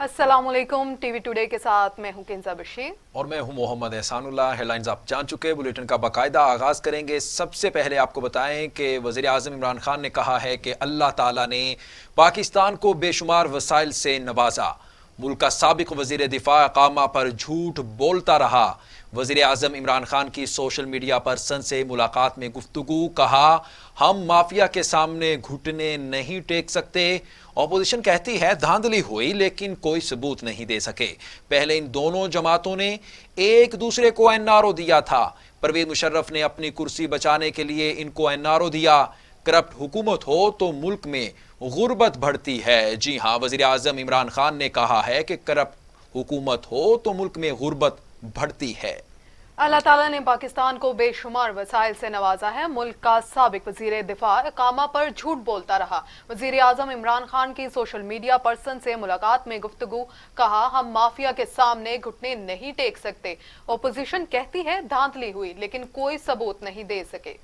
अस्सलाम वालेकुम। TV today के साथ मैं हूं किंजा बशीर और मैं हूं मोहम्मद एहसानुल्लाह। हेडलाइंस आप जान चुके। बुलेटिन का बाकायदा आगाज करेंगे। सबसे पहले आपको बताएं कि वज़ीर आज़म इमरान खान ने कहा है कि अल्लाह ताला ने पाकिस्तान को बेशुमार वसाइल से नवाजा। मुल्क का साबिक वज़ीर दिफा अकामा पर झूठ बोलता रहा। वज़ीर आज़म इमरान खान की सोशल मीडिया पर्सन से मुलाकात में गुफ्तगू। कहा, हम माफिया के सामने घुटने नहीं टेक सकते। ऑपोजिशन कहती है धांधली हुई लेकिन कोई सबूत नहीं दे सके। पहले इन दोनों जमातों ने एक दूसरे को एनआरओ दिया था। परवेज मुशर्रफ ने अपनी कुर्सी बचाने के लिए इनको एनआरओ दिया। करप्ट हुकूमत हो तो मुल्क में गुर्बत बढ़ती है। जी हां, वज़ीर आज़म इमरान खान ने कहा है कि करप्ट हुकूमत हो तो मुल्क में गुर्बत बढ़ती है। अल्लाह ताला ने पाकिस्तान को बेशुमार वसाइल से नवाजा है। मुल्क का साबिक वजीर दिफा इकामा पर झूठ बोलता रहा। वजीर आजम इमरान खान की सोशल मीडिया पर्सन से मुलाकात में गुफ्तगू। कहा, हम माफिया के सामने घुटने नहीं टेक सकते। ओपोजिशन कहती है धांधली हुई लेकिन कोई सबूत नहीं दे सके।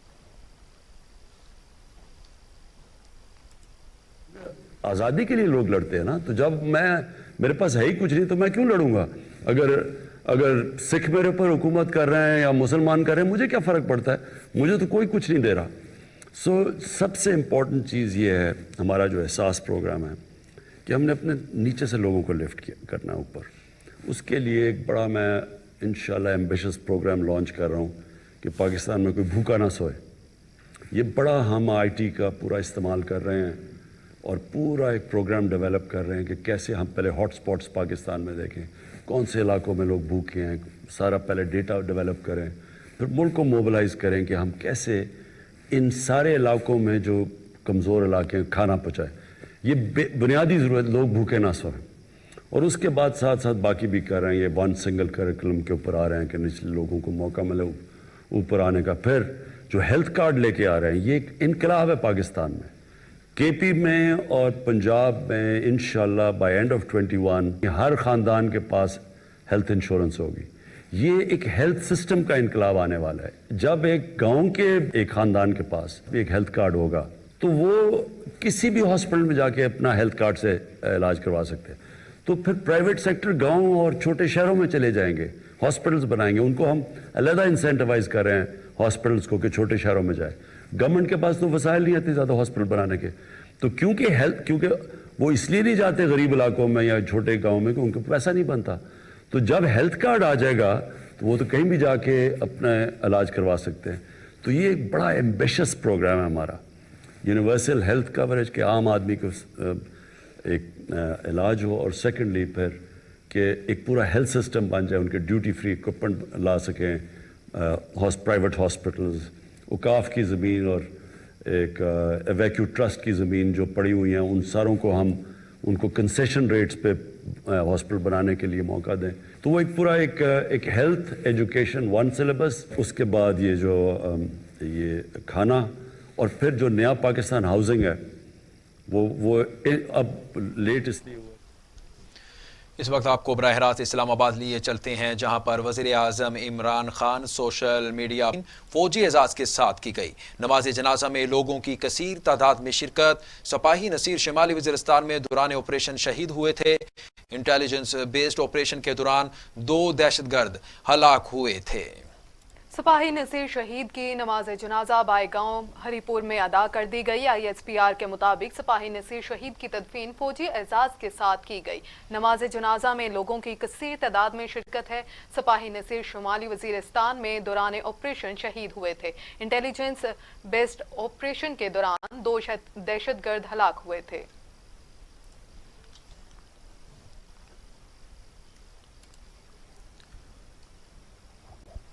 आज़ादी के लिए लोग लड़ते हैं ना, तो जब मेरे पास है ही कुछ नहीं तो मैं क्यों लड़ूंगा। अगर सिख मेरे ऊपर हुकूमत कर रहे हैं या मुसलमान कर रहे हैं, मुझे क्या फ़र्क पड़ता है, मुझे तो कोई कुछ नहीं दे रहा। सबसे इम्पॉर्टेंट चीज़ ये है, हमारा जो एहसास प्रोग्राम है कि हमने अपने नीचे से लोगों को लिफ्ट करना है ऊपर। उसके लिए एक बड़ा मैं इंशाल्लाह एम्बिशियस प्रोग्राम लॉन्च कर रहा हूँ कि पाकिस्तान में कोई भूखा ना सोए। ये बड़ा हम IT का पूरा इस्तेमाल कर रहे हैं और पूरा एक प्रोग्राम डेवलप कर रहे हैं कि कैसे हम पहले हॉट स्पॉट्स पाकिस्तान में देखें, कौन से इलाकों में लोग भूखे हैं, सारा पहले डेटा डेवलप करें, फिर मुल्क को मोबिलाइज़ करें कि हम कैसे इन सारे इलाकों में जो कमज़ोर इलाके हैं खाना पहुँचाएँ। ये बुनियादी ज़रूरत, लोग भूखे ना सोएं। और उसके बाद साथ साथ बाकी भी कर रहे हैं। ये वन सिंगल करिकुलम के ऊपर आ रहे हैं कि निचले लोगों को मौका मिले ऊपर आने का। फिर जो हेल्थ कार्ड लेके आ रहे हैं, ये एक इनकलाब है पाकिस्तान में। KP में और पंजाब में इंशाल्लाह बाय एंड ऑफ 21 हर ख़ानदान के पास हेल्थ इंश्योरेंस होगी। ये एक हेल्थ सिस्टम का इनकलाब आने वाला है। जब एक गांव के एक ख़ानदान के पास एक हेल्थ कार्ड होगा तो वो किसी भी हॉस्पिटल में जाके अपना हेल्थ कार्ड से इलाज करवा सकते हैं। तो फिर प्राइवेट सेक्टर गाँव और छोटे शहरों में चले जाएंगे, हॉस्पिटल्स बनाएंगे। उनको हम अलहदा इंसेंटिवाइज कर रहे हैं हॉस्पिटल्स को कि छोटे शहरों में जाए। गवर्नमेंट के पास तो वसाइल नहीं आते ज़्यादा हॉस्पिटल बनाने के, तो क्योंकि वो इसलिए नहीं जाते गरीब इलाकों में या छोटे गांव में कि उनको पैसा नहीं बनता। तो जब हेल्थ कार्ड आ जाएगा तो वो तो कहीं भी जाके अपना इलाज करवा सकते हैं। तो ये एक बड़ा एम्बिशियस प्रोग्राम है हमारा, यूनिवर्सल हेल्थ कवरेज के आम आदमी को एक इलाज हो, और सेकेंडली फिर कि एक पूरा हेल्थ सिस्टम बन जाए, उनके ड्यूटी फ्री इक्विपमेंट ला सकें। प्राइवेट हॉस्पिटल्स, औकाफ की ज़मीन और एक एवैक्यू ट्रस्ट की ज़मीन जो पड़ी हुई हैं, उन सारों को हम उनको कंसेशन रेट्स पे हॉस्पिटल बनाने के लिए मौका दें। तो वो एक पूरा एक हेल्थ एजुकेशन वन सिलेबस, उसके बाद ये जो ये खाना, और फिर जो नया पाकिस्तान हाउसिंग है वो अब लेट इसलिए हुआ। इस वक्त आपको बराह रास्त इस्लामाबाद लिए चलते हैं, जहां पर वज़ीर आज़म इमरान खान सोशल मीडिया फौजी एजाज के साथ की गई। नमाज जनाजा में लोगों की कसीर तादाद में शिरकत। सिपाही नसीर शिमाली वज़ीरिस्तान में दौरान ऑपरेशन शहीद हुए थे। इंटेलिजेंस बेस्ड ऑपरेशन के दौरान 2 दहशतगर्द हलाक हुए थे। सिपाही नसीर शहीद की नमाज जनाजा बायगांव हरीपुर में अदा कर दी गई। ISPR के मुताबिक सिपाही नसीर शहीद की तदफीन फौजी एजाज के साथ की गई। नमाज जनाजा में लोगों की कसीर तादाद में शिरकत है। सिपाही नसीर शुमाली वजीरिस्तान में दौरान ऑपरेशन शहीद हुए थे। इंटेलिजेंस बेस्ड ऑपरेशन के दौरान 2 दहशतगर्द हलाक हुए थे।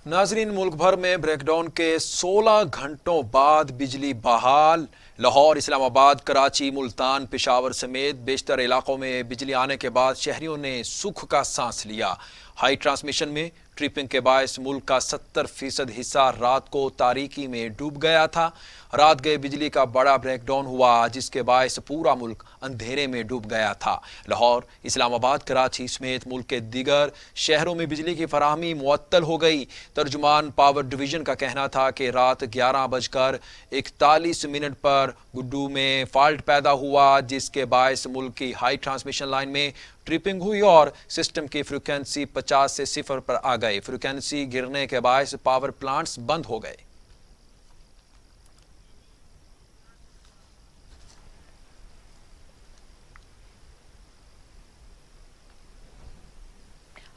नाजरीन, मुल्क भर में ब्रेकडाउन के 16 घंटों बाद बिजली बहाल। लाहौर, इस्लामाबाद, कराची, मुल्तान, पेशावर समेत बेशतर इलाकों में बिजली आने के बाद शहरियों ने सुख का सांस लिया। हाई ट्रांसमिशन में ट्रिपिंग के बायस मुल्क का 70% हिस्सा रात को तारीकी में डूब गया था। रात गए बिजली का बड़ा ब्रेकडाउन हुआ जिसके बायस पूरा मुल्क अंधेरे में डूब गया था। लाहौर, इस्लामाबाद, कराची समेत मुल्क के दीगर शहरों में बिजली की फराहमी मुअत्तल हो गई। तर्जुमान पावर डिवीजन का कहना था कि रात 11:41 पर पर गुड्डू में फॉल्ट पैदा हुआ, जिसके बायस मुल्क की हाई ट्रांसमिशन लाइन में ट्रिपिंग हुई और सिस्टम की फ्रीक्वेंसी 50 से 0 पर आ गई। फ्रीक्वेंसी गिरने के बायस पावर प्लांट्स बंद हो गए।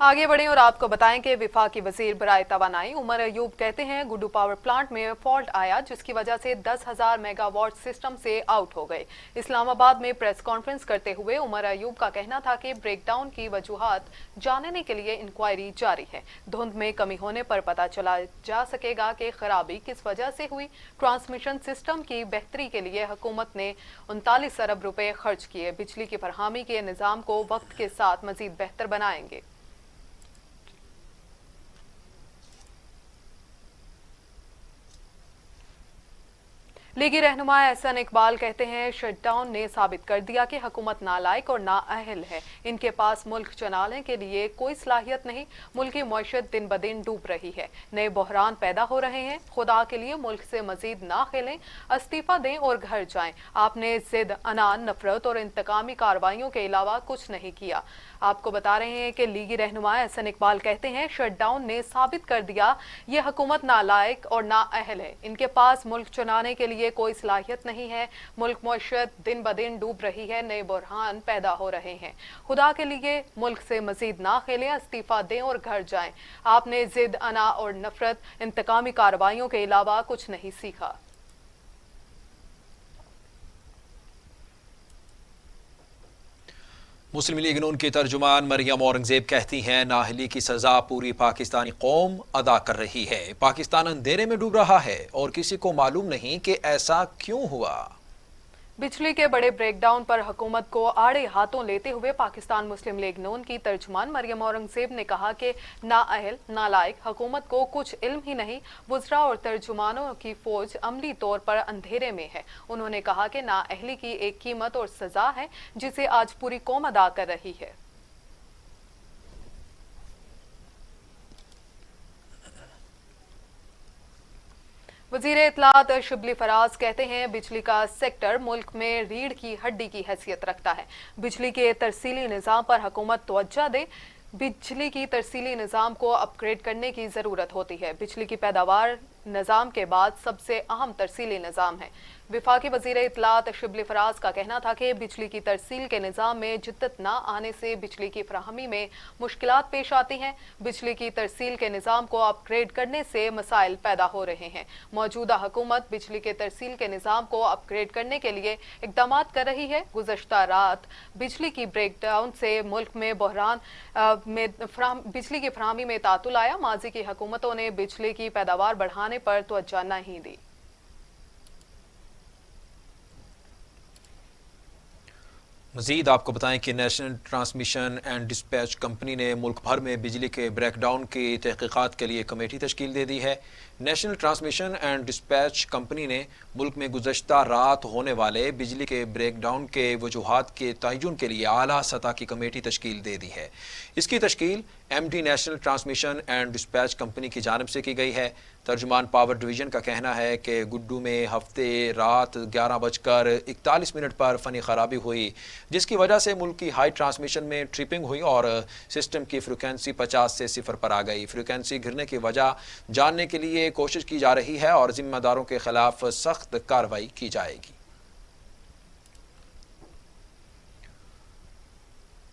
आगे बढ़ें और आपको बताएं कि वफाकी वजीर बराए तवानाई उमर अयूब कहते हैं गुड्डू पावर प्लांट में फॉल्ट आया, जिसकी वजह से 10,000 मेगावाट सिस्टम से आउट हो गए। इस्लामाबाद में प्रेस कॉन्फ्रेंस करते हुए उमर अयूब का कहना था कि ब्रेकडाउन की वजूहात जानने के लिए इंक्वायरी जारी है। धुंध में कमी होने पर पता चला जा सकेगा कि खराबी किस वजह से हुई। ट्रांसमिशन सिस्टम की बेहतरी के लिए हुकूमत ने 39 अरब रुपए खर्च किए। बिजली की फरहामी के निज़ाम को वक्त के साथ मजीद बेहतर बनाएंगे। लीगी रहनुमा एहसन इकबाल कहते हैं शटडाउन ने साबित कर दिया कि हुकूमत नालायक और नाअहल है। इनके पास मुल्क चलाने के लिए कोई सलाहियत नहीं। मुल्क की मईशत दिन ब दिन डूब रही है, नए बहरान पैदा हो रहे हैं। खुदा के लिए मुल्क से मजीद ना खेलें, इस्तीफा दें और घर जाएं। आपने जिद, अनान, नफरत और इंतकामी कार्रवाइयों के अलावा कुछ नहीं किया। आपको बता रहे हैं कि लीगी रहनुमा एहसन इकबाल कहते हैं शटडाउन ने साबित कर दिया ये हुकूमत नालायक और नाअहल है। इनके पास मुल्क चलाने के लिए कोई सलाहियत नहीं है। मुल्क मईशत दिन ब दिन डूब रही है, नए बुरहान पैदा हो रहे हैं। खुदा के लिए मुल्क से मजीद ना खेलें, इस्तीफा दें और घर जाएं। आपने जिद, अना और नफरत, इंतकामी कार्रवाइयों के अलावा कुछ नहीं सीखा। मुस्लिम लीग नून की तर्जुमान मरियम औरंगजेब कहती हैं नाअहली की सजा पूरी पाकिस्तानी कौम अदा कर रही है। पाकिस्तान अंधेरे में डूब रहा है और किसी को मालूम नहीं कि ऐसा क्यों हुआ। बिजली के बड़े ब्रेकडाउन पर हुकूमत को आड़े हाथों लेते हुए पाकिस्तान मुस्लिम लीग नून की तर्जुमान मरियम औरंगजेब ने कहा कि नाअहल, नालायक हुकूमत को कुछ इल्म ही नहीं। वुज़रा और तर्जुमानों की फौज अमली तौर पर अंधेरे में है। उन्होंने कहा कि नाअहली की एक कीमत और सजा है जिसे आज पूरी कौम अदा कर रही है। वज़ीर इत्तलात शिबली फराज कहते हैं बिजली का सेक्टर मुल्क में रीढ़ की हड्डी की हैसियत रखता है। बिजली के तरसीली निज़ाम पर हुकूमत तवज्जो दे। बिजली की तरसीली निज़ाम को अपग्रेड करने की ज़रूरत होती है। बिजली की पैदावार निज़ाम के बाद सबसे अहम तरसीली निज़ाम है। वफाकी वज़ीर इत्तलात शिबली फराज का कहना था कि बिजली की तरसील के निज़ाम में जिद्दत ना आने से बिजली की फराहमी में मुश्किलात पेश आती हैं। बिजली की तरसील के निज़ाम को अपग्रेड करने से मसाइल पैदा हो रहे हैं। मौजूदा हुकूमत बिजली के तरसील के निज़ाम को अपग्रेड करने के लिए इक़दाम कर रही है। गुज़श्ता रात बिजली की ब्रेकडाउन से मुल्क में बहरान बिजली की फराहमी में तातुल आया। माजी की हुकूमतों ने बिजली की पैदावार बढ़ाने पर तवज्जो नहीं दी। मज़ीद आपको बताएं कि national transmission and dispatch company ने मुल्क भर में बिजली के ब्रेकडाउन की तहकीकात के लिए कमेटी तश्कील दे दी है। National transmission and dispatch company ने मुल्क में गुज़श्ता रात होने वाले बिजली के ब्रेकडाउन के वजूहात के तयन के लिए आला सतह की कमेटी तश्कील दे दी है। इसकी तश्कील MD national transmission and dispatch company की जानिब से की गई है। तर्जुमान पावर डिवीज़न का कहना है कि गुड्डू में हफ्ते रात 11:41 पर फ़नी ख़राबी हुई, जिसकी वजह से मुल्क की हाई ट्रांसमिशन में ट्रिपिंग हुई और सिस्टम की फ्रीक्वेंसी 50 से 0 पर आ गई। फ्रीक्वेंसी गिरने की वजह जानने के लिए कोशिश की जा रही है और जिम्मेदारों के खिलाफ सख्त कार्रवाई की जाएगी।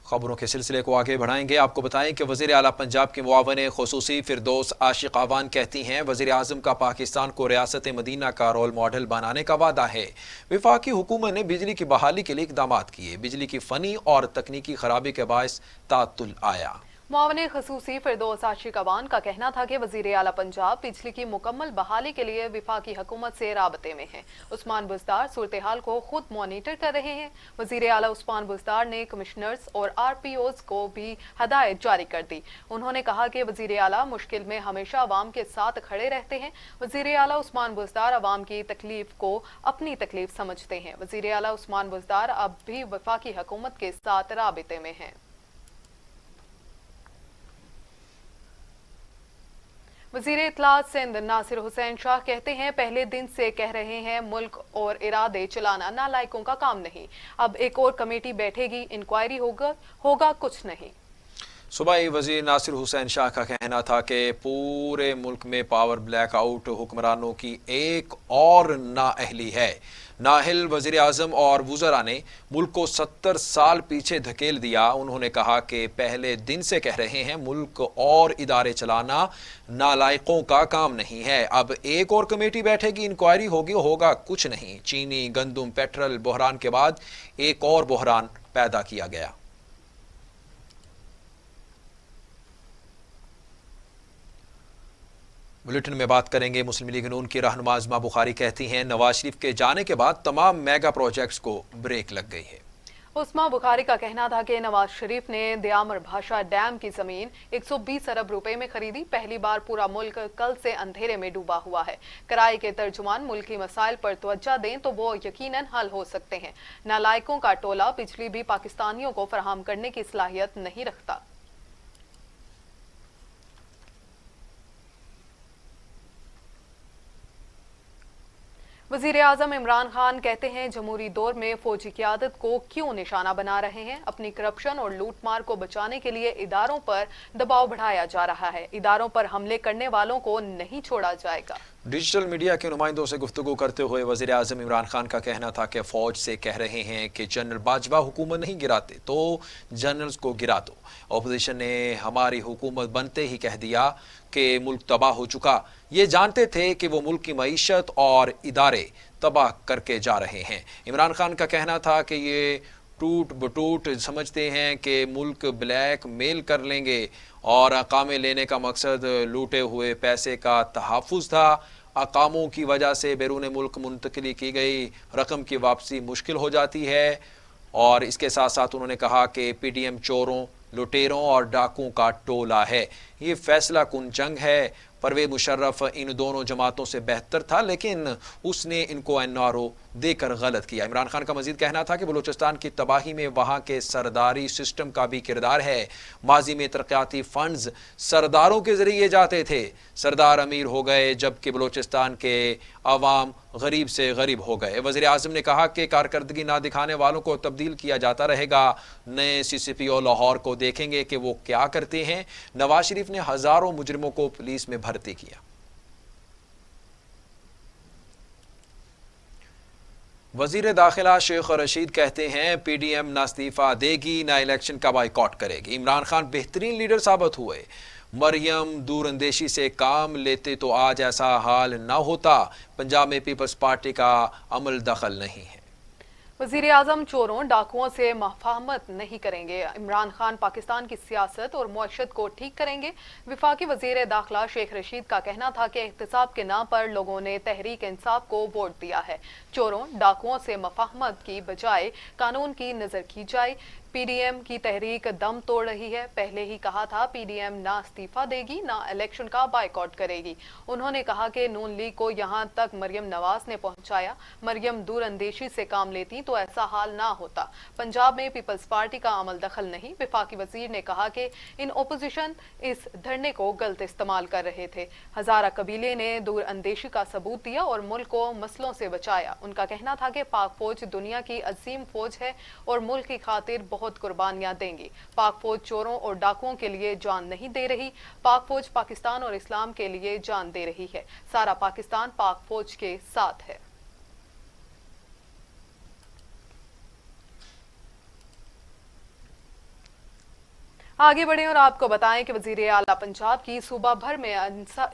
खबरों के सिलसिले को आगे बढ़ाएंगे। आपको बताएं कि वज़ीर आला पंजाब के मुआवन ख़ुसूसी फिरदौस आशिक आवान कहती हैं वज़ीर आज़म का पाकिस्तान को रियासत मदीना का रोल मॉडल बनाने का वादा है। वफाकी हुकूमत ने बिजली की बहाली के लिए इक़दाम किए। बिजली की फ़नी और तकनीकी खराबी के बायस तातुल आया। मुआवन ख़ुसूसी फिरदौस आशिक अवान का कहना था कि वज़ीर आला पंजाब बिजली की मुकम्मल बहाली के लिए वफाकी हुकूमत से राबते में है। उस्मान बुज़दार सूरत हाल को खुद मॉनिटर कर रहे हैं। वज़ीर आला उस्मान बुज़दार ने कमिश्नर्स और RPOs को भी हदायत जारी कर दी। उन्होंने कहा कि वज़ीर आला मुश्किल में हमेशा अवाम के साथ खड़े रहते हैं। वज़ीर आला उस्मान बुज़दार अवाम की तकलीफ को अपनी तकलीफ समझते हैं। वज़ीर आला उस्मान बुज़दार अब भी वफाकी हुकूमत के साथ राबते में हैं। वजीर इत्तलात सिंध नासिर हुसैन शाह कहते हैं पहले दिन से कह रहे हैं मुल्क और इरादे चलाना नालायकों का काम नहीं। अब एक और कमेटी बैठेगी, इंक्वायरी होगा कुछ नहीं। सुबह ही वजीर नासिर हुसैन शाह का कहना था कि पूरे मुल्क में पावर ब्लैक आउट हुक्मरानों की एक और नाअहली है। नाहिल वजीर आज़म और वुज़रा ने मुल्क को 70 साल पीछे धकेल दिया। उन्होंने कहा कि पहले दिन से कह रहे हैं मुल्क और इदारे चलाना नालायकों का काम नहीं है। अब एक और कमेटी बैठेगी, इंक्वायरी होगी, होगा कुछ नहीं। चीनी, गंदम, पेट्रोल बहरान के बाद एक और बहरान पैदा किया गया। बुलेटिन में बात करेंगे मुस्लिम लीग नून की रहनुमा अज़मा बुखारी कहती हैं नवाज शरीफ के जाने के बाद तमाम मेगा प्रोजेक्ट्स को ब्रेक लग गई है। उस्मा बुखारी का कहना था कि नवाज शरीफ ने दयामर भाषा डैम की जमीन 120 अरब रुपए में खरीदी। पहली बार पूरा मुल्क कल से अंधेरे में डूबा हुआ है। कराई के तर्जुमान मुल्की मसाइल पर तवज्जो दें तो वो यकीनन हल हो सकते हैं। नालायकों का टोला बिजली भी पाकिस्तानियों को फराहम करने की सलाहियत नहीं रखता। वजीर आजम इमरान खान कहते हैं जमहूरी दौर में फौजी क़यादत को क्यों निशाना बना रहे हैं। अपनी करप्शन और लूटमार को बचाने के लिए इदारों पर दबाव बढ़ाया जा रहा है। इदारों पर हमले करने वालों को नहीं छोड़ा जाएगा। डिजिटल मीडिया के नुमाइंदों से गुफ्तगू करते हुए वज़ीर आज़म इमरान खान का कहना था कि फ़ौज से कह रहे हैं कि जनरल बाजवा हुकूमत नहीं गिराते तो जनरल्स को गिरा दो। अपोजिशन ने हमारी हुकूमत बनते ही कह दिया कि मुल्क तबाह हो चुका। ये जानते थे कि वो मुल्क की मईशत और इदारे तबाह करके जा रहे हैं। इमरान खान का कहना था कि ये टूट बटूट समझते हैं कि मुल्क ब्लैक मेल कर लेंगे और अकामे लेने का मकसद लूटे हुए पैसे का तहफ़्फ़ुज़ था। अकामों की वजह से बैरून मुल्क मुंतकिली की गई रकम की वापसी मुश्किल हो जाती है। और इसके साथ साथ उन्होंने कहा कि पीडीएम चोरों, लुटेरों और डाकुओं का टोला है। ये फैसला कुन जंग है। परवेज़ मुशर्रफ इन दोनों जमातों से बेहतर था लेकिन उसने इनको एनआरओ देकर गलत किया। इमरान खान का मजीद कहना था कि बलूचिस्तान की तबाही में वहाँ के सरदारी सिस्टम का भी किरदार है। माजी में तरक्याती फंड्स सरदारों के जरिए जाते थे। सरदार अमीर हो गए जबकि बलूचिस्तान के अवाम गरीब से गरीब हो गए। वज़ीर आज़म ने कहा कि कारकर्दगी ना दिखाने वालों को तब्दील किया जाता रहेगा। नए CCPO लाहौर को देखेंगे कि वो क्या करते हैं। नवाज शरीफ ने हज़ारों मुजरिमों को पुलिस में भर्ती किया। वजीर दाखिला शेख रशीद कहते हैं पीडीएम ना इस्तीफा देगी ना इलेक्शन का बाइकॉट करेगी। इमरान खान बेहतरीन लीडर साबित हुए। मरियम दूर अंदेशी से काम लेते तो आज ऐसा हाल ना होता। पंजाब में पीपल्स पार्टी का अमल दखल नहीं है। वज़ीर आज़म चोरों डाकुओं से मुफ़ाहमत नहीं करेंगे। इमरान खान पाकिस्तान की सियासत और मुआशरत को ठीक करेंगे। वफाकी वज़ीर दाखिला शेख रशीद का कहना था कि एहतसाब के नाम पर लोगों ने तहरीक इंसाफ को वोट दिया है। चोरों डाकुओं से मुफ़ाहमत की बजाय कानून की नज़र की जाए। पीडीएम की तहरीक दम तोड़ रही है। पहले ही कहा था पीडीएम ना इस्तीफा देगी ना इलेक्शन का बाइकॉट करेगी। उन्होंने कहा कि नून लीग को यहां तक मरियम नवाज ने पहुंचाया। मरियम दूर अंदेशी से काम लेती तो ऐसा हाल ना होता। पंजाब में पीपल्स पार्टी का अमल दखल नहीं। वफाकी वजीर ने कहा कि इन ओपोजिशन इस धरने को गलत इस्तेमाल कर रहे थे। हजारा कबीले ने दूर अंदेशी का सबूत दिया और मुल्क को मसलों से बचाया। उनका कहना था कि पाक फौज दुनिया की अजीम फौज है और मुल्क की खातिर बहुत कुर्बानियां देंगी। पाक फौज चोरों और डाकुओं के लिए जान नहीं दे रही। पाक फौज पाकिस्तान और इस्लाम के लिए जान दे रही है। सारा पाकिस्तान पाक फौज के साथ है। आगे बढ़े और आपको बताएं कि वजीर आला पंजाब की सूबा भर में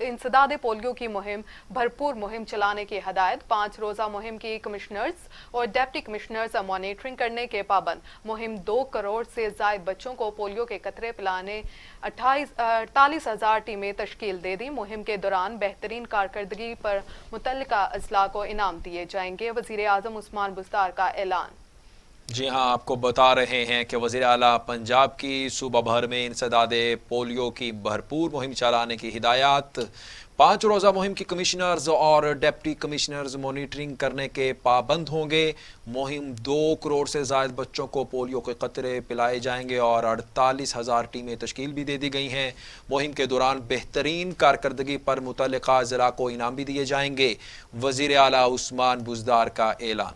इंसदाद पोलियो की मुहिम भरपूर मुहिम चलाने की हदायत। 5 रोजा मुहिम की कमिश्नर्स और डिप्टी कमिश्नर्स मॉनिटरिंग करने के पाबंद। मुहिम 2 करोड़ से ज्यादा बच्चों को पोलियो के कतरे पिलाने 48,000 टीमें तश्कील दे दी। मुहिम के दौरान बेहतरीन कारकर्दगी पर मुतल्लिका अजला को इनाम दिए जाएंगे। वजीर आजम उस्मान बुज़दार का ऐलान। जी हाँ, आपको बता रहे हैं कि वज़ीर आला पंजाब की सूबा भर में इंसदाद पोलियो की भरपूर मुहिम चलाने की हिदायत। 5 रोज़ा मुहिम की कमिश्नर्स और डिप्टी कमिश्नर्स मॉनिटरिंग करने के पाबंद होंगे। मुहिम 2 करोड़ से ज़ायद बच्चों को पोलियो के कतरे पिलाए जाएंगे और 48,000 टीमें तश्कील भी दे दी गई हैं। मुहिम के दौरान बेहतरीन कारकर्दगी पर मुतल्लिका ज़िला को इनाम भी दिए जाएंगे। वज़ीर आला उस्मान बुज़दार का ऐलान।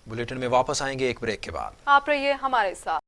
बुलेटिन में वापस आएंगे एक ब्रेक के बाद। आप रहिए हमारे साथ।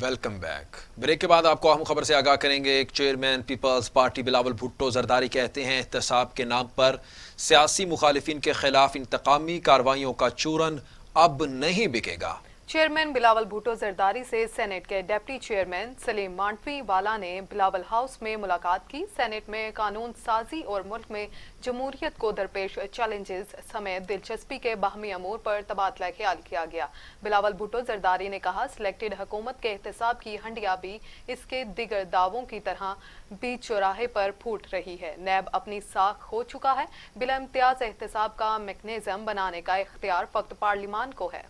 Welcome back. ब्रेक के बाद आपको अहम खबर से आगाह करेंगे। एक chairman peoples party Bilawal Bhutto Zardari कहते हैं एहतसाब के नाम पर सियासी मुखालिफिन के खिलाफ इंतकामी कार्रवाइयों का चूरन अब नहीं बिकेगा। चेयरमैन बिलावल भुट्टो जरदारी से सेनेट के डिप्टी चेयरमैन सलीम मांडवी वाला ने बिलावल हाउस में मुलाकात की। सेनेट में कानून साजी और मुल्क में जमहूरियत को दरपेश चैलेंजेस समेत दिलचस्पी के बाहमी अमूर पर तबादला ख्याल किया गया। बिलावल भुट्टो जरदारी ने कहा, सिलेक्टेड हुकूमत के एहतसाब की हंडिया भी इसके दिगर दावों की तरह बीच चौराहे पर फूट रही है। नैब अपनी साख खो चुका है। बिला इम्तियाज एहतसाब का मैकेनिज्म बनाने का इख्तियार फक्त पार्लिमान को है।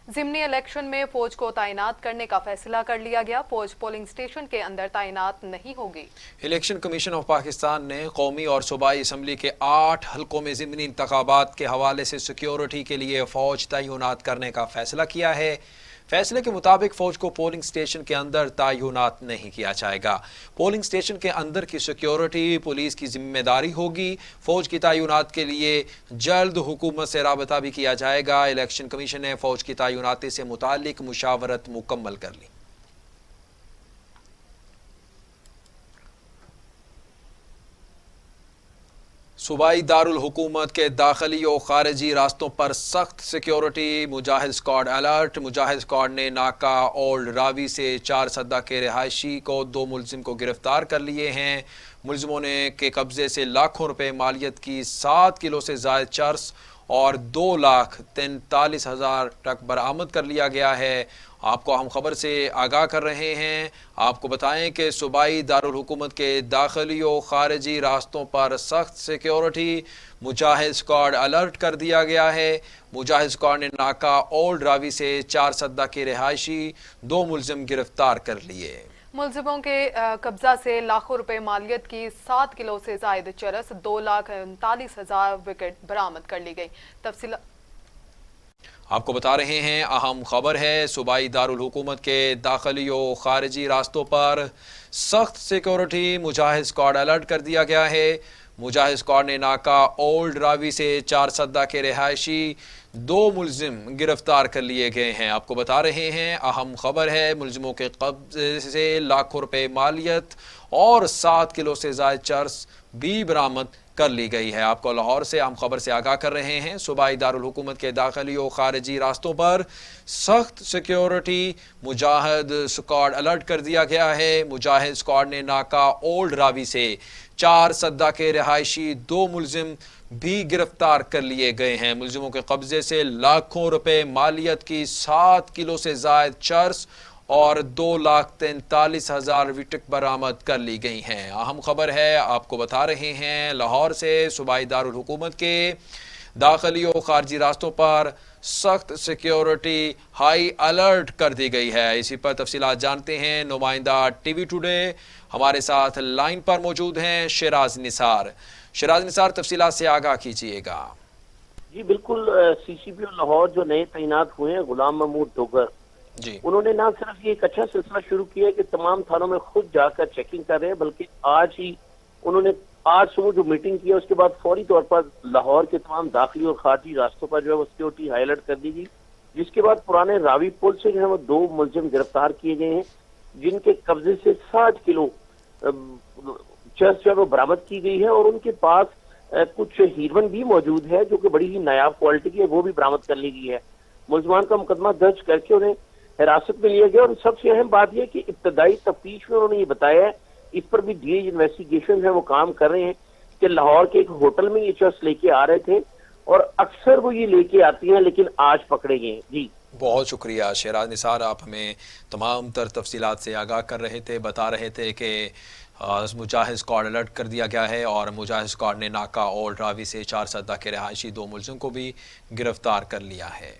ज़िमनी इलेक्शन में फौज को तैनात करने का फैसला कर लिया गया। फौज पोलिंग स्टेशन के अंदर तैनात नहीं होगी। इलेक्शन कमीशन ऑफ पाकिस्तान ने कौमी और सूबाई असम्बली के 8 हल्कों में ज़िमनी इंतखाबात के हवाले से सिक्योरिटी के लिए फौज तैनात करने का फैसला किया है। फैसले के मुताबिक फौज को पोलिंग स्टेशन के अंदर तैनात नहीं किया जाएगा। पोलिंग स्टेशन के अंदर की सिक्योरिटी पुलिस की जिम्मेदारी होगी। फौज की तैनात के लिए जल्द हुकूमत से राबता भी किया जाएगा। इलेक्शन कमीशन ने फौज की तैनाती से मुतालिक मुशावरत मुकम्मल कर ली। सूबाई दारुल हुकूमत के दाखिली और खारजी रास्तों पर सख्त सिक्योरिटी। मुजाहिद स्क्वाड अलर्ट। मुजाहिद स्क्वाड ने नाका ओल्ड रावी से 4 सद्दा के रिहायशी को 2 मुलजिम को गिरफ्तार कर लिए हैं। मुलजिमों ने के कब्जे से लाखों रुपए मालियत की 7 किलो से ज़ायद चर्स और 2,43,000 टक बरामद कर लिया गया है। आपको हम खबर से आगाह कर रहे हैं। आपको बताएं कि सूबाई दारुल हुकूमत के दाखिली और खारजी रास्तों पर सख्त सिक्योरिटी। मुजाहिद स्क्वाड अलर्ट कर दिया गया है। मुजाहिद स्क्वाड ने नाका ओल्ड रावी से 4 सद्दा के रिहायशी 2 मुलजिम गिरफ्तार कर लिए। मुलजिमों के कब्जा से लाखों रुपए मालियत की 7 किलो से जायद चरस 2,39,000 विकेट बरामद कर ली गई। तफसील आपको बता रहे हैं। अहम खबर है, सूबाई दारुल हुकूमत के दाखिली और खारजी रास्तों पर सख्त सिक्योरिटी। मुजाहिद स्क्वाड अलर्ट कर दिया गया है। मुजाहिद स्क्वाड ने नाका ओल्ड रावी से 4 सद्दा के रिहायशी 2 मुलजिम गिरफ्तार कर लिए गए हैं। आपको बता रहे हैं। अहम खबर है, मुलजिमों के कब्जे से लाखों रुपए मालियत और 7 किलो से ज़ायद चर्स भी बरामद कर ली गई है। आपको लाहौर से हम खबर से आगाह कर रहे हैं। सूबाई दारुल हुकूमत के दाखिली और खारजी रास्तों पर सख्त सिक्योरिटी। मुजाहिद स्क्वाड अलर्ट कर दिया गया है। मुजाहिद स्क्वाड ने नाका ओल्ड रावी से 4 सद्दा के रिहायशी 2 मुलजिम भी गिरफ्तार कर लिए गए हैं। मुलजिमों के कब्जे से लाखों रुपए मालियत की 7 किलो से जायद चर्स और 2,43,000 विकेट बरामद कर ली गई हैं। अहम खबर है, आपको बता रहे हैं। लाहौर से सूबाई दारुल हुकूमत के दाखिली और खारजी रास्तों पर सख्त सिक्योरिटी हाई अलर्ट कर दी गई है। इसी पर तफसीलात जानते हैं। नुमाइंदा टीवी टुडे हमारे साथ लाइन पर मौजूद हैं। शिराज निसार, तफसीलात से आगाह कीजिएगा। جی بالکل، سی سی پی او لاہور جو نئے تعینات ہوئے ہیں غلام محمود ڈوگر، جی انہوں نے نہ صرف یہ ایک اچھا سلسلہ شروع کیا ہے کہ تمام تھانوں میں خود جا کر چیکنگ کر رہے ہیں، بلکہ انہوں نے آج صبح جو میٹنگ کی ہے اس کے بعد فوری طور پر لاہور کے تمام داخلی اور خارجی راستوں پر جو ہے وہ سیکورٹی ہائی الرٹ کر دی گئی، جس کے بعد پرانے راوی پل سے جو ہے وہ 2 ملزم گرفتار کیے گئے ہیں، جن کے قبضے سے 60 کلو چرس جو ہے وہ برآمد کی گئی ہے، اور ان کے پاس کچھ ہیروئن بھی موجود ہے جو کہ بڑی ہی نایاب کوالٹی کی ہے، وہ بھی برآمد کر لی گئی ہے۔ ملزمان کا مقدمہ درج کر کے انہیں حراست میں لیا گیا، اور سب سے اہم بات یہ کہ ابتدائی تفتیش میں انہوں نے یہ بتایا ہے، اس پر بھی ڈی اے انویسٹیگیشن ہے وہ کام کر رہے ہیں کہ لاہور کے ایک ہوٹل میں یہ چرس لے کے آ رہے تھے، اور اکثر وہ یہ لے کے آتی ہیں لیکن آج پکڑے گئے ہیں۔ جی بہت شکریہ شہراز نثار، آپ ہمیں تمام تر تفصیلات سے آگاہ کر رہے تھے، بتا رہے تھے کہ مجاہد اسکواڈ الرٹ کر دیا گیا ہے، اور مجاہد اسکواڈ نے ناکا اولڈ راوی سے 4 سدہ کے رہائشی 2 ملزم کو بھی گرفتار کر لیا ہے۔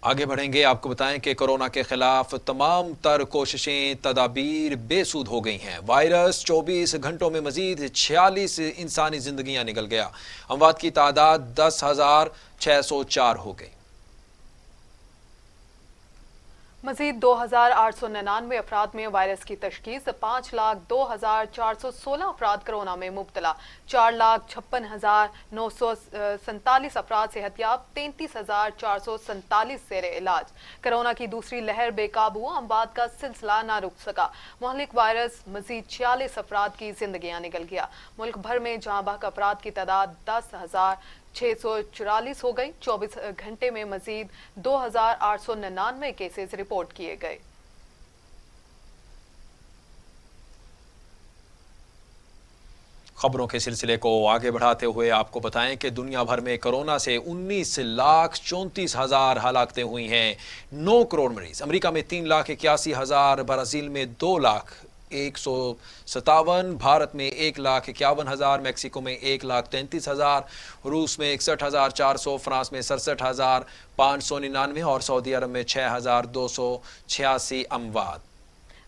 آگے بڑھیں گے، آپ کو بتائیں کہ کورونا کے خلاف تمام تر کوششیں تدابیر بے سود ہو گئی ہیں۔ وائرس 24 گھنٹوں میں مزید 46 انسانی زندگیاں نگل گیا، اموات کی تعداد 10,604 ہو گئی۔ مزید 2,899 افراد میں وائرس کی تشخیص، 5,02,416 افراد کرونا میں مبتلا، 4,56,947 افراد صحتیاب، 33,447 زیر علاج۔ کرونا کی دوسری لہر بے قابو، اموات کا سلسلہ نہ رک سکا، مہلک وائرس مزید 46 افراد کی زندگیاں نگل گیا۔ ملک بھر میں جاں بحق افراد کی تعداد 10,644 ہو گئی۔ 24 گھنٹے میں مزید 2,899 کیسز رپورٹ کیے گئے۔ خبروں کے سلسلے کو آگے بڑھاتے ہوئے آپ کو بتائیں کہ دنیا بھر میں کورونا سے 19,34,000 ہلاکتیں ہوئی ہیں، 9 کروڑ مریض، امریکہ میں 3,81,000، برازیل میں 2,157، بھارت میں 1,51,000، میکسیکو میں 1,33,000، روس میں 61,400، فرانس میں 67,599 اور سعودی عرب میں 6,286 اموات۔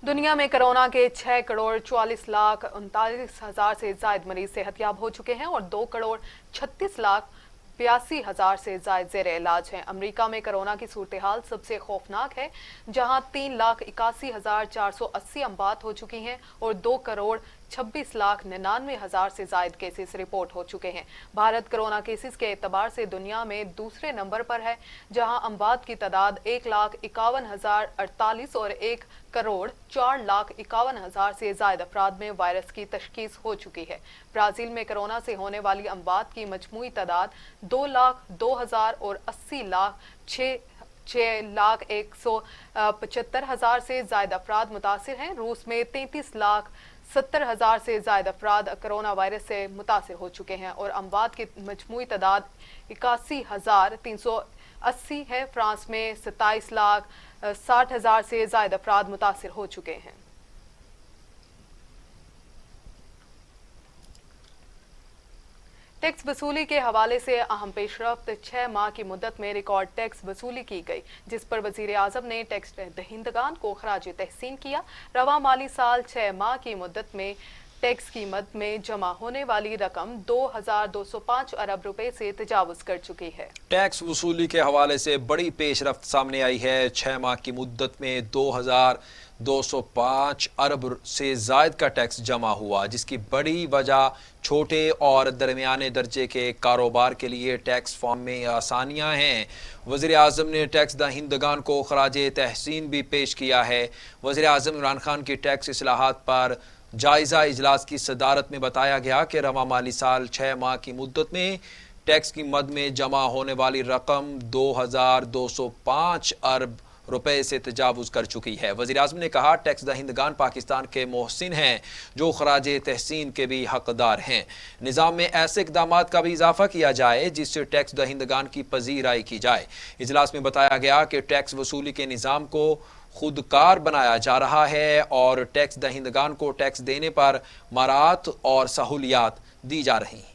دنیا میں کرونا کے 6,44,39,000 سے زائد مریض صحتیاب ہو چکے ہیں، اور 2,36,82,000 سے زائد زیر علاج ہیں۔ امریکہ میں کرونا کی صورتحال سب سے خوفناک ہے، جہاں 3,81,480 اموات ہو چکی ہیں اور 2,26,99,000 سے زائد کیسز رپورٹ ہو چکے ہیں۔ بھارت کرونا کیسز کے اعتبار سے دنیا میں دوسرے نمبر پر ہے، جہاں اموات کی تعداد 1,51,048 اور 1,04,51,000 سے زائد افراد میں وائرس کی تشخیص ہو چکی ہے۔ برازیل میں کرونا سے ہونے والی اموات کی مجموعی تعداد 2,02,000 اور 80,6,175,000 سے زائد افراد متاثر ہیں۔ روس میں 33,70,000 سے زائد افراد کرونا وائرس سے متاثر ہو چکے ہیں، اور اموات کی مجموعی تعداد 81,380 ہے۔ فرانس میں 27,60,000 سے زائد افراد متاثر ہو چکے ہیں۔ ٹیکس وصولی کے حوالے سے اہم پیش رفت، 6 ماہ کی مدت میں ریکارڈ ٹیکس وصولی کی گئی، جس پر وزیر اعظم نے ٹیکس دہندگان کو خراج تحسین کیا۔ رواں مالی سال 6 ماہ کی مدت میں ٹیکس کی مد میں جمع ہونے والی رقم 2,205 ارب روپے سے تجاوز کر چکی ہے۔ ٹیکس وصولی کے حوالے سے بڑی پیش رفت سامنے آئی ہے۔ 6 ماہ کی مدت میں 2,205 ارب سے زائد کا ٹیکس جمع ہوا، جس کی بڑی وجہ چھوٹے اور درمیانے درجے کے کاروبار کے لیے ٹیکس فارم میں آسانیاں ہیں۔ وزیر اعظم نے ٹیکس دہندگان کو خراج تحسین بھی پیش کیا ہے۔ وزیر اعظم عمران خان کی ٹیکس اصلاحات پر جائزہ اجلاس کی صدارت میں بتایا گیا کہ رواں مالی سال 6 ماہ کی مدت میں ٹیکس کی مد میں جمع ہونے والی رقم 2,205 ارب روپے سے تجاوز کر چکی ہے۔ وزیر اعظم نے کہا ٹیکس دہندگان پاکستان کے محسن ہیں جو خراج تحسین کے بھی حقدار ہیں۔ نظام میں ایسے اقدامات کا بھی اضافہ کیا جائے جس سے ٹیکس دہندگان کی پذیرائی کی جائے۔ اجلاس میں بتایا گیا کہ ٹیکس وصولی کے نظام کو خودکار بنایا جا رہا ہے اور ٹیکس دہندگان کو ٹیکس دینے پر مراعات اور سہولیات دی جا رہی ہیں۔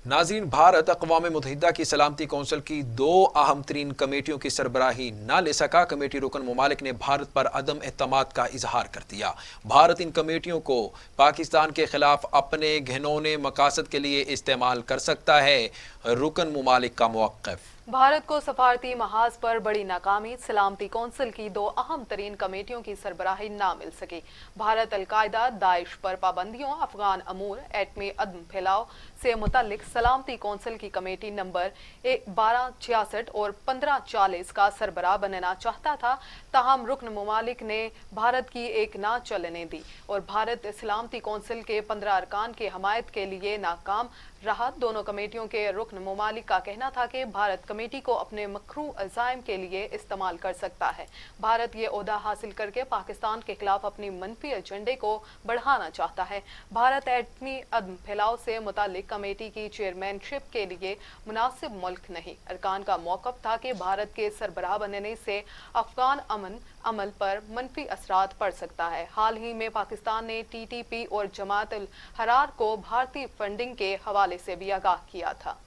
नाज़रीन, भारत अक़वाम मुत्तहिदा की सलामती कौंसिल की 2 अहम तरीन कमेटियों की सरबराही न ले सका। कमेटी रुकन ममालिक ने भारत पर अदम एतमाद का इजहार कर दिया। भारत इन कमेटियों को पाकिस्तान के खिलाफ अपने घिनौने मकासद के लिए इस्तेमाल कर सकता है। रुकन ममालिक का मौक़िफ़। भारत को सफारती महाज पर बड़ी नाकामी, सलामती कौंसिल की 2 अहम तरीन कमेटियों की सरबराही ना मिल सकी। भारत अलकायदा, दाइश पर पाबंदियों, अफगान अमूर, एटमी अदम फैलाव से मुतल्लिक सलामती कौंसिल की कमेटी नंबर 1266 और 1540 का सरबराह बनना चाहता था। ताहम रुकन ममालिक ने भारत की एक ना चलने दी और भारत सलामती कौंसिल के 15 अरकान की हमायत के लिए नाकाम रहा। दोनों कमेटियों के रुकन ममालिक का कहना था कि भारत कमेटी को अपने मकरू अज़ाइम के लिए इस्तेमाल कर सकता है। भारत ये ओहदा हासिल करके पाकिस्तान के खिलाफ अपनी मनफी एजेंडे को बढ़ाना चाहता है। भारत एटमी अदम फैलाव से मुतालिक कमेटी की चेयरमैनशिप के लिए मुनासिब मुल्क नहीं। अरकान का मौक़िफ़ था कि भारत के सरबराह बनने से अफगान अमन अमल पर मनफी असरात पड़ सकता है। हाल ही में पाकिस्तान ने TTP और जमात उल हरार को भारतीय फंडिंग के हवाले से भी आगाह किया था।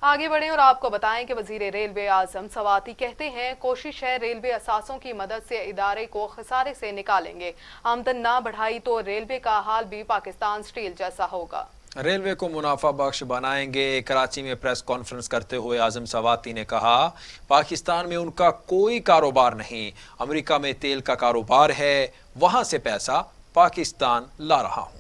आगे बढ़ें और आपको बताएं कि वजीर रेलवे आजम सवाती कहते हैं, कोशिश है रेलवे असासों की मदद से इदारे को खसारे से निकालेंगे। आमदन ना बढ़ाई तो रेलवे का हाल भी पाकिस्तान स्टील जैसा होगा। रेलवे को मुनाफा बख्श बनाएंगे। कराची में प्रेस कॉन्फ्रेंस करते हुए आजम सवाती ने कहा, पाकिस्तान में उनका कोई कारोबार नहीं, अमेरिका में तेल का कारोबार है, वहां से पैसा पाकिस्तान ला रहा हूं।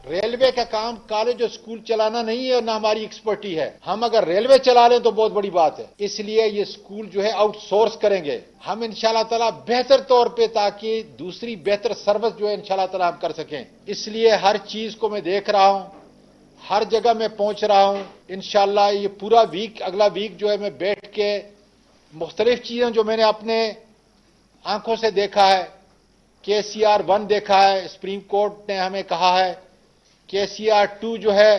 रेलवे का काम कॉलेज और स्कूल चलाना नहीं है और ना हमारी एक्सपर्टी है। हम अगर रेलवे चला लें तो बहुत बड़ी बात है। इसलिए ये स्कूल जो है आउटसोर्स करेंगे हम इंशाल्लाह ताला बेहतर तौर पे, ताकि दूसरी बेहतर सर्विस जो है इंशाल्लाह ताला हम कर सकें। इसलिए हर चीज को मैं देख रहा हूं, हर जगह मैं पहुंच रहा हूं। इंशाल्लाह ये पूरा वीक, अगला वीक जो है मैं बैठ के मुख्तलिफ चीजें जो मैंने अपने आंखों से देखा है, KCR 1 देखा है, सुप्रीम कोर्ट ने हमें कहा है, KCR 2 जो है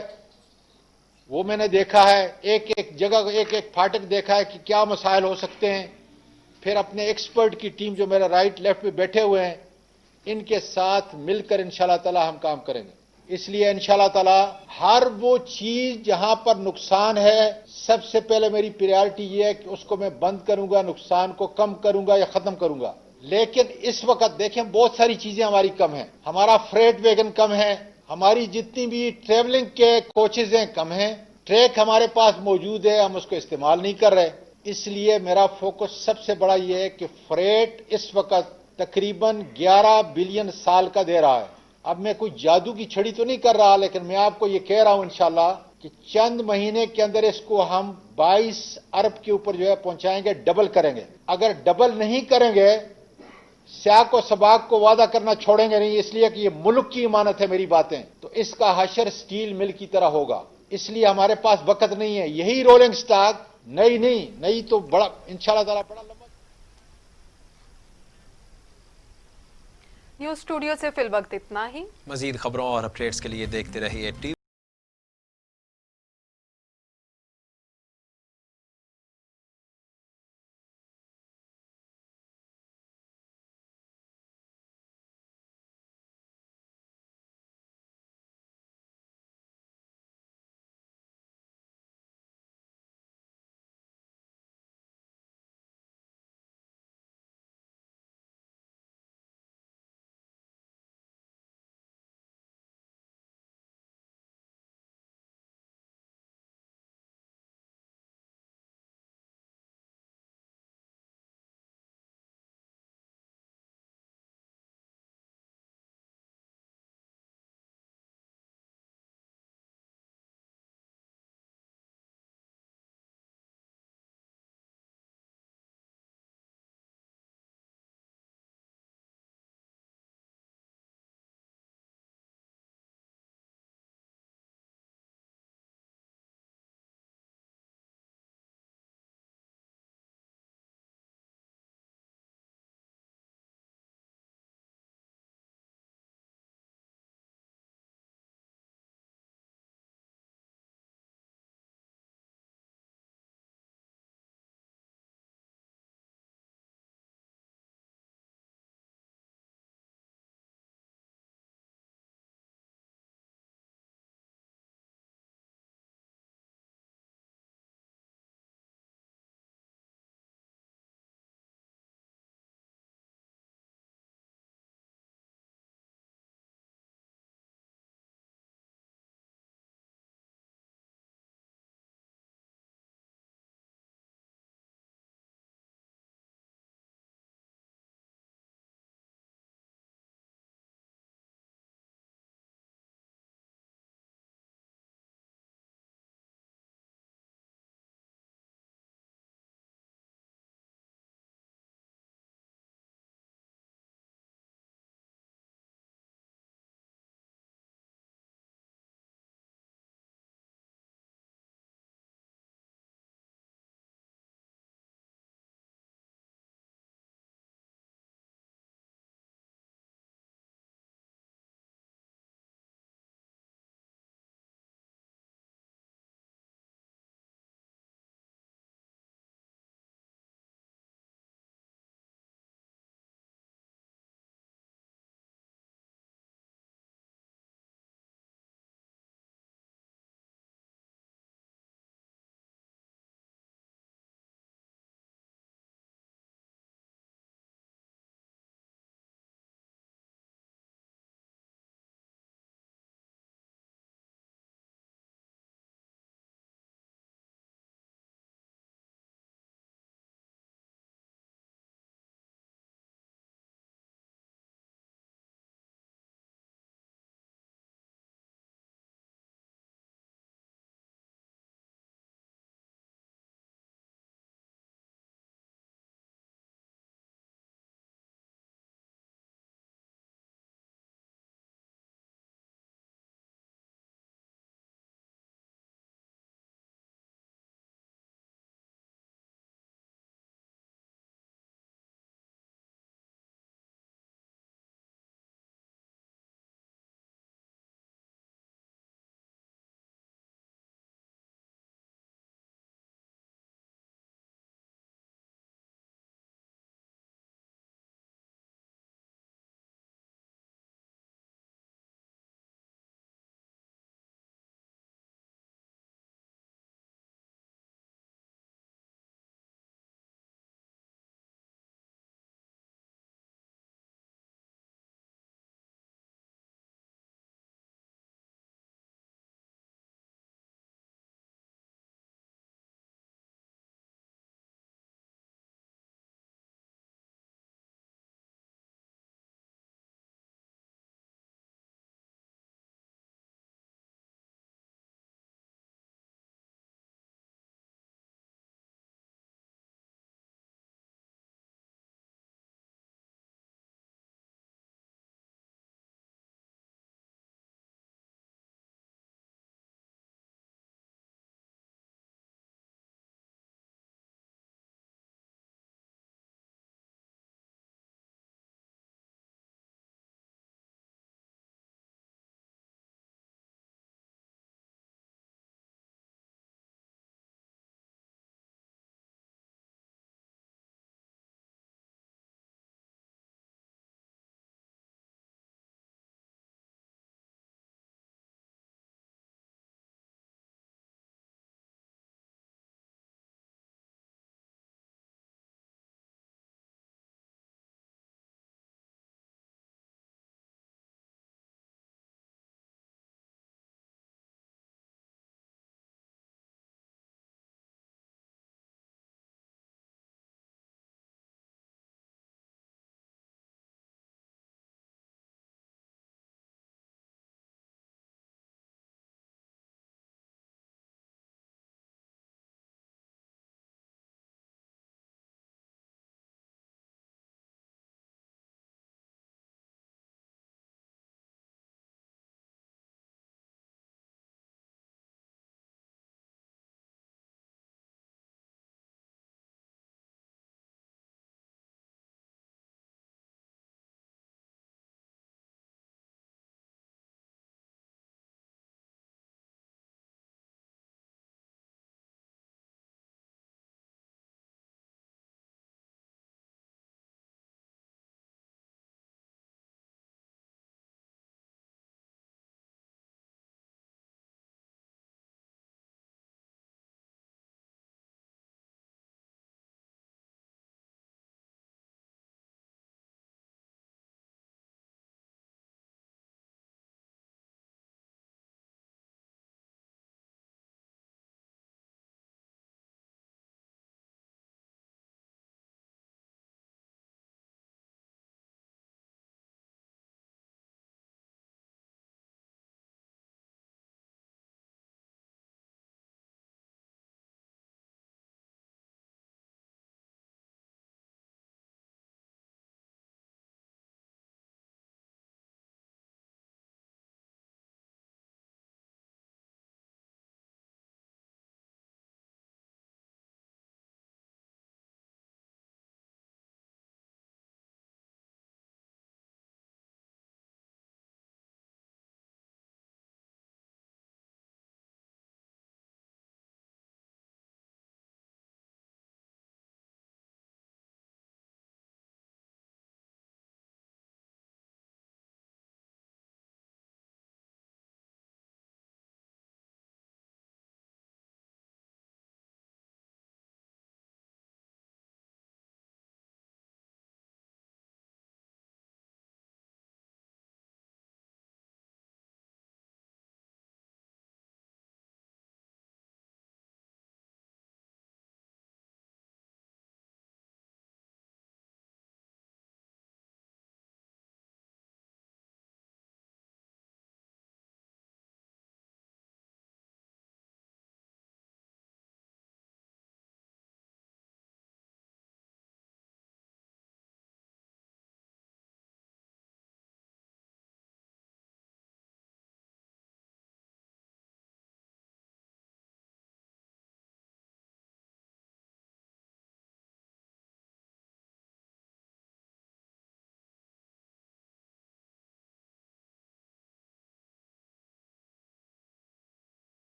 वो मैंने देखा है, एक एक जगह एक एक फाटक देखा है कि क्या मसाइल हो सकते हैं। फिर अपने एक्सपर्ट की टीम जो मेरा राइट लेफ्ट पे बैठे हुए हैं, इनके साथ मिलकर इंशाल्लाह ताला हम काम करेंगे। इसलिए इंशाल्लाह ताला हर वो चीज जहां पर नुकसान है, सबसे पहले मेरी प्रायोरिटी ये है कि उसको मैं बंद करूंगा, नुकसान को कम करूंगा या खत्म करूंगा। लेकिन इस वक्त देखें बहुत सारी चीजें हमारी कम है। हमारा फ्रेट वैगन कम है, हमारी जितनी भी ट्रेवलिंग के कोचेज हैं कम हैं, ट्रैक हमारे पास मौजूद है, हम उसको इस्तेमाल नहीं कर रहे। इसलिए मेरा फोकस सबसे बड़ा ये है कि फ्रेट इस वक्त तकरीबन 11 बिलियन साल का दे रहा है। अब मैं कोई जादू की छड़ी तो नहीं कर रहा, लेकिन मैं आपको ये कह रहा हूं इंशाल्लाह कि चंद महीने के अंदर इसको हम 22 अरब के ऊपर जो है पहुंचाएंगे, डबल करेंगे। अगर डबल नहीं करेंगे, स्याक और सबाक को वादा करना छोड़ेंगे नहीं, इसलिए कि ये मुल्क की इमानत है मेरी बातें, तो इसका हशर स्टील मिल की तरह होगा। इसलिए हमारे पास वक्त नहीं है। यही रोलिंग स्टॉक नई तो बड़ा इंशाल्लाह ताला बड़ा लंबा। न्यूज़ स्टूडियो से फिल वक्त इतना ही। मजीद खबरों और अपडेट्स के लिए देखते रहिए